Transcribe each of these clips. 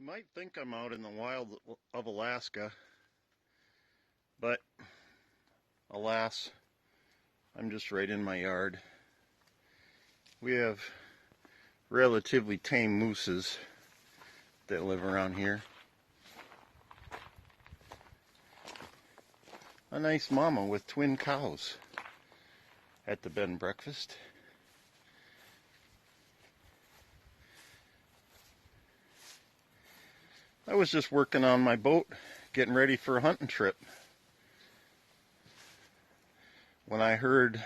You might think I'm out in the wild of Alaska, but alas, I'm just right in my yard. We have relatively tame mooses that live around here. A nice mama with twin cows at the bed and breakfast. I was just working on my boat, getting ready for a hunting trip, when I heard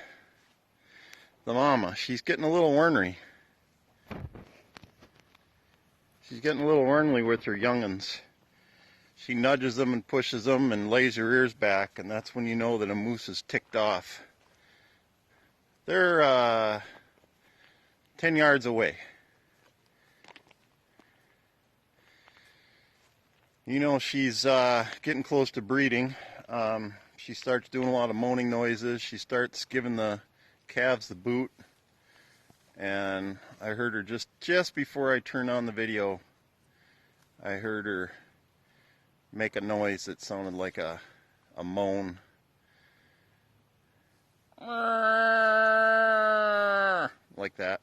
the mama. She's getting a little ornery. She's getting a little ornery with her young'uns. She nudges them and pushes them and lays her ears back, and that's when you know that a moose is ticked off. They're 10 yards away. You know she's getting close to breeding. She starts doing a lot of moaning noises. She starts giving the calves the boot. And I heard her just before I turned on the video, I heard her make a noise that sounded like a moan. Like that.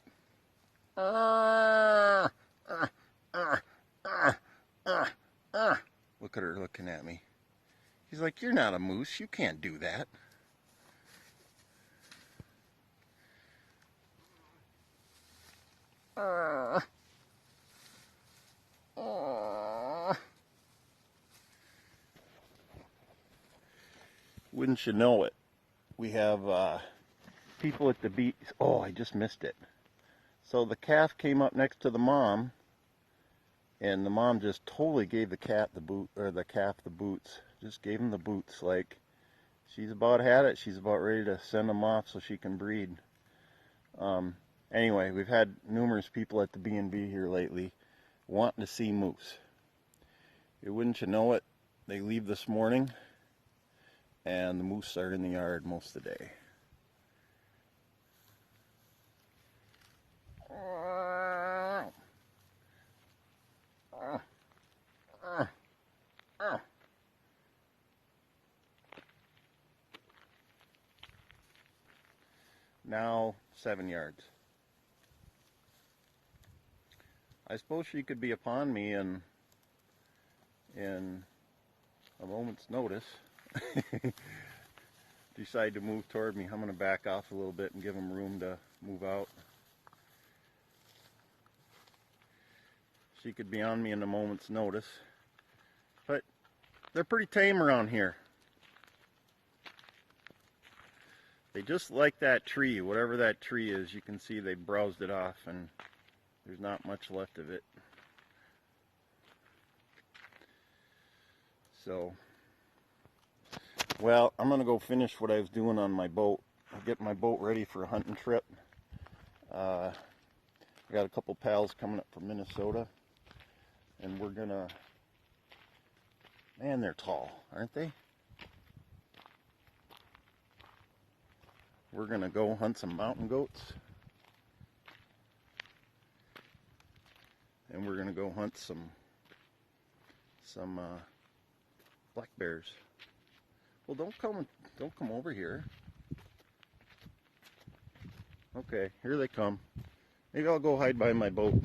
Look at her looking at me. He's like, "You're not a moose. You can't do that." Wouldn't you know it? We have people at the beach. Oh, I just missed it. So the calf came up next to the mom, and the mom just totally gave the calf the boots. Just gave him the boots, like she's about had it. She's about ready to send them off so she can breed. Anyway, we've had numerous people at the B&B here lately wanting to see moose. Wouldn't you know it? They leave this morning, and the moose are in the yard most of the day. Now 7 yards. I suppose she could be upon me in a moment's notice. Decide to move toward me. I'm going to back off a little bit and give them room to move out. She could be on me in a moment's notice. But they're pretty tame around here. They just like that tree, whatever that tree is. You can see they browsed it off and there's not much left of it. So, well, I'm going to go finish what I was doing on my boat. I'll get my boat ready for a hunting trip. I got a couple pals coming up from Minnesota, and we're going to, man, they're tall, aren't they? We're going to go hunt some mountain goats. And we're going to go hunt some black bears. Well, don't come over here. Okay, here they come. Maybe I'll go hide by my boat.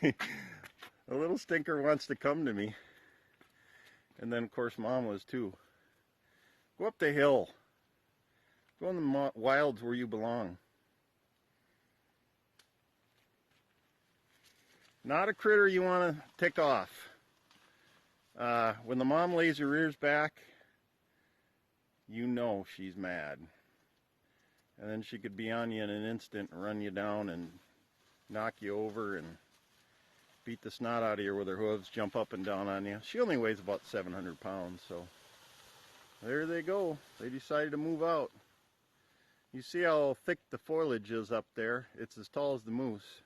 A little stinker wants to come to me. And then, of course, Mom was too. Go up the hill. Go in the wilds where you belong. Not a critter you want to tick off. When the mom lays her ears back, you know she's mad. And then she could be on you in an instant and run you down and knock you over and beat the snot out of you with her hooves, jump up and down on you. She only weighs about 700 pounds, so there they go. They decided to move out. You see how thick the foliage is up there? It's as tall as the moose.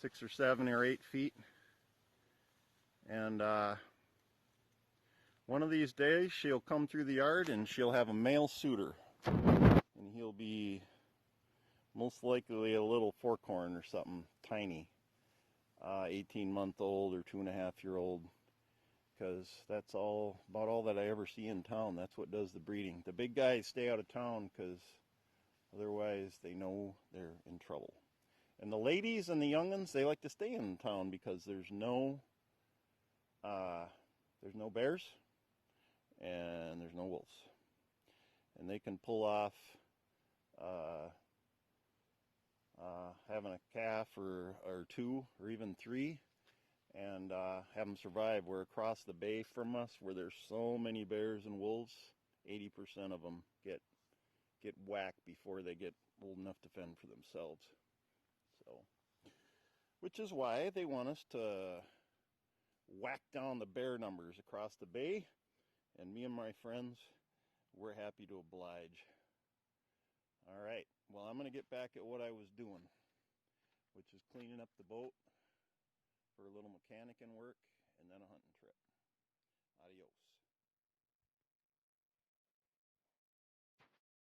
6 or 7 or 8 feet. And one of these days she'll come through the yard and she'll have a male suitor. And he'll be Most likely a little forkhorn or something tiny, 18-month-old or 2.5-year-old, because that's about all that I ever see in town. That's what does the breeding. The big guys stay out of town because otherwise they know they're in trouble. And the ladies and the young'uns, they like to stay in town because there's no bears and there's no wolves. And they can pull off having a calf or two or even three and have them survive. We're across the bay from us where there's so many bears and wolves, 80% of them get whacked before they get old enough to fend for themselves. So, which is why they want us to whack down the bear numbers across the bay, and me and my friends, we're happy to oblige. All right, well, I'm going to get back at what I was doing, which is cleaning up the boat for a little mechanicing work, and then I'll